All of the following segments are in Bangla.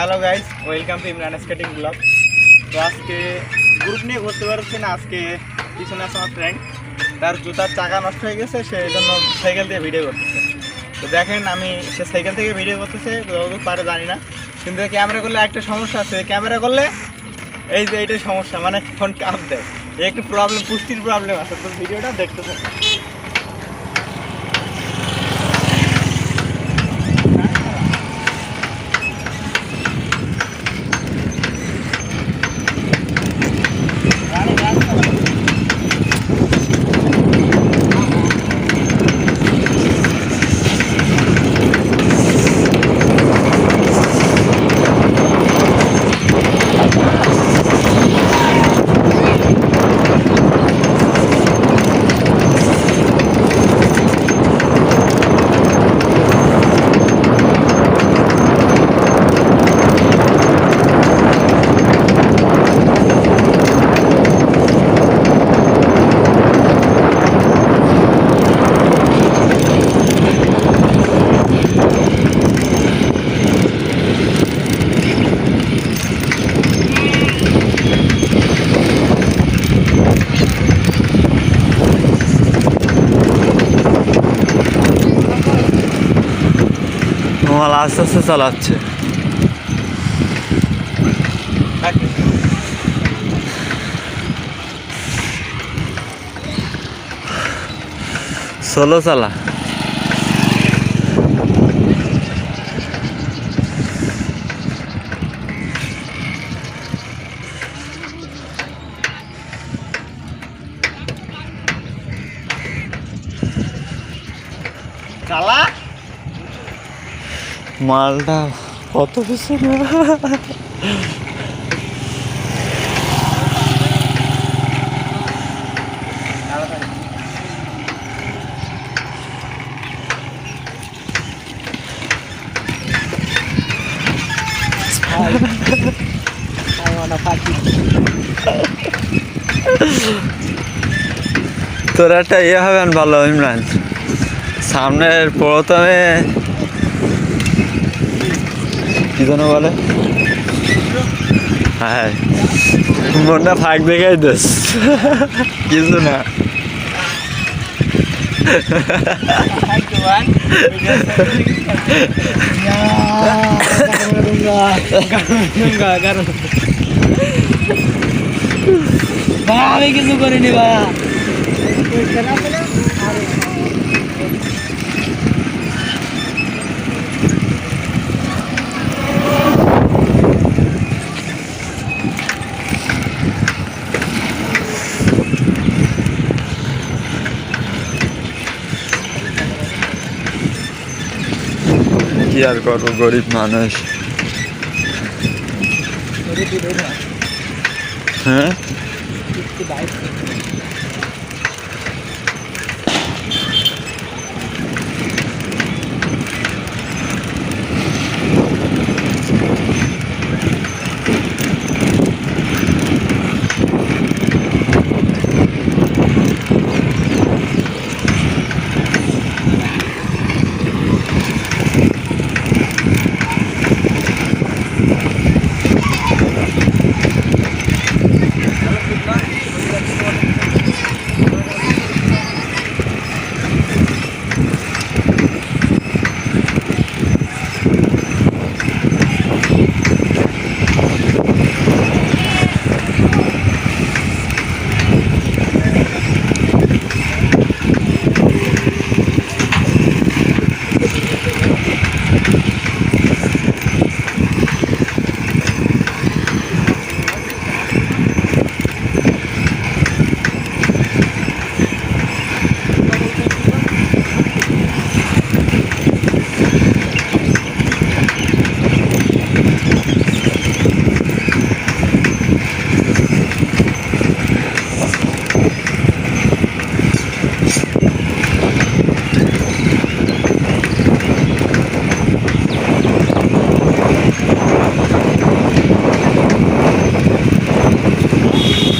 Hello guys, welcome to Imran skating blog. তো আজকে গ্রুপ নিয়ে ঘুরতে পারছি না। আজকে পিছনে আছে আমার ফ্রেন্ড, তার জুতার চাকা নষ্ট হয়ে গেছে, সেই জন্য সাইকেল দিয়ে ভিডিও করতেছে। তো দেখেন, সে সাইকেল থেকে ভিডিও করতেছে, যতদূর পারে জানি না, কিন্তু ক্যামেরা করলে একটা সমস্যা আছে। ক্যামেরা করলে এই যে এইটাই সমস্যা, মানে ফোন কাপ দেয়, একটু প্রবলেম, পুষ্টির প্রবলেম আছে। তো ভিডিওটা দেখতে থাকুন। মাল আস্তে আস্তে চালাচ্ছে। সোলো চালা। চালা মালটা কত কিছু তোর একটা ইয়ে হবে ভালো ইমরান, সামনের প্রথমে কি যেন বলে, হ্যাঁ মনটা ফাঁক দেখাই দোস কিছু না। আমি কিছু করিনি ভাইয়া। কি আর করবো, গরিব মানুষ। হ্যাঁ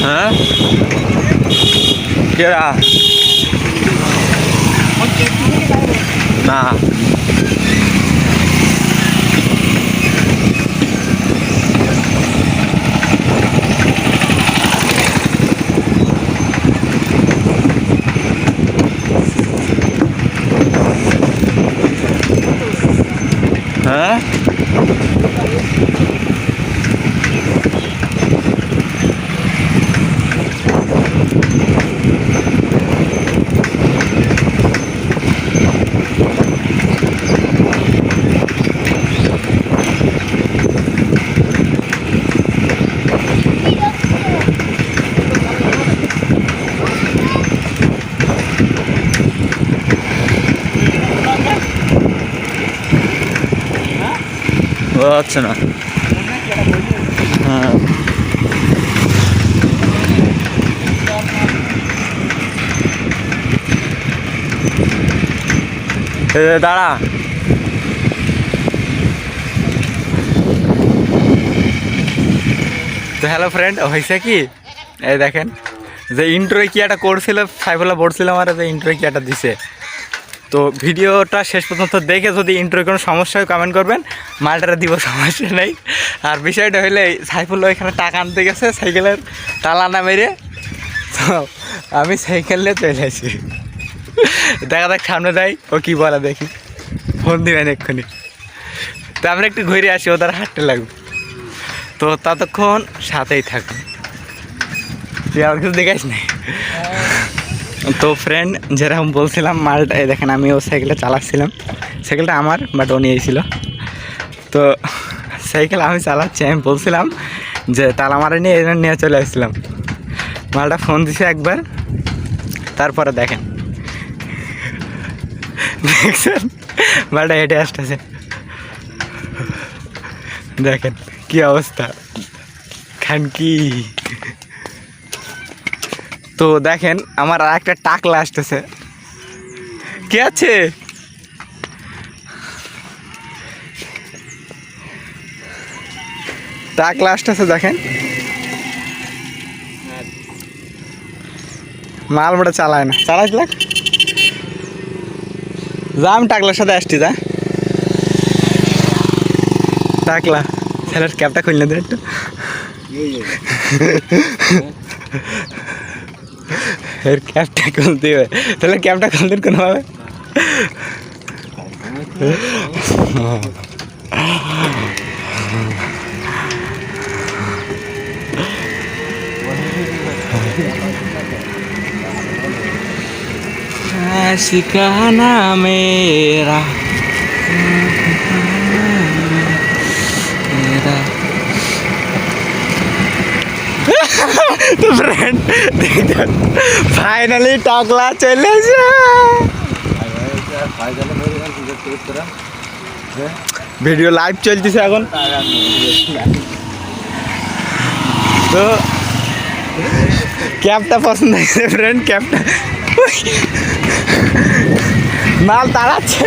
হ্যাঁ কেরা না বোঝা যাচ্ছে না। হ্যাঁ দাঁড়া। তো হ্যালো ফ্রেন্ড, হয়েছে কি এই দেখেন যে ইন্ট্রোয় কি একটা করছিল সাইফুল্লাহ বলছিল আমার যে ইন্ট্রোয় কি একটা দিছে। তো ভিডিওটা শেষ পর্যন্ত দেখে যদি ইন্ট্রোয় কোনো সমস্যা হয় কমেন্ট করবেন, মালটারে দিব, সমস্যা নেই। আর বিষয়টা হইলে সাইফুল্লাহ এখানে টাকা আনতে গেছে সাইকেলের তালা না মেরে, তো আমি সাইকেল নিয়ে চলে আসি। দেখা দেখ সামনে যাই ও কি বলে দেখি, ফোন দিবেন এক্ষুনি। তো আমরা একটু ঘুরে আসি, ওদের হাঁটতে লাগবে। তো ততক্ষণ সাথেই থাকুন, তুই আর কিছু দেখাইস না। তো ফ্রেন্ড যেরকম বলছিলাম মালটা এই দেখেন, আমি ও সাইকেলটা চালাচ্ছিলাম, সাইকেলটা আমার বাট ও নিয়েছিল। তো সাইকেল আমি চালাচ্ছি, আমি বলছিলাম যে তালা মারা নিয়ে এই নিয়ে চলে আসছিলাম। মালটা ফোন দিছে একবার, তারপরে দেখেন দেখছেন মালটা হেঁটে আসতেছে, দেখেন কি অবস্থা খান কি। তো দেখেন আমার আর একটা টাকলা আসতেছে, কে আছে? টাকলা আসতেছে দেখেন, মাল বড় চালায় না, চালাইস লাগ যা, আমি টাকলার সাথে আসছি যা। টাকলা ছেলের ক্যাবটা খুললে দে একটু, এর ক্যাবটা খুলতে হবে, তাহলে ক্যাবটা খুলতে কোনোভাবে। শিকানা মেরা তো ফ্রেন্ড ফাইনালি টাকলা চলে এসে ভিডিও লাইভ চলতেছে এখন। তো ক্যাবটা পছন্দ হয়েছে ফ্রেন্ড, ক্যাবটা মাল তাড়াচ্ছে।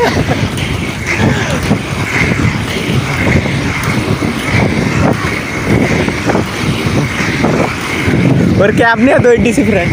ওর ক্যাব নিয়ে দৌড় দিছি ফ্রেন্ড।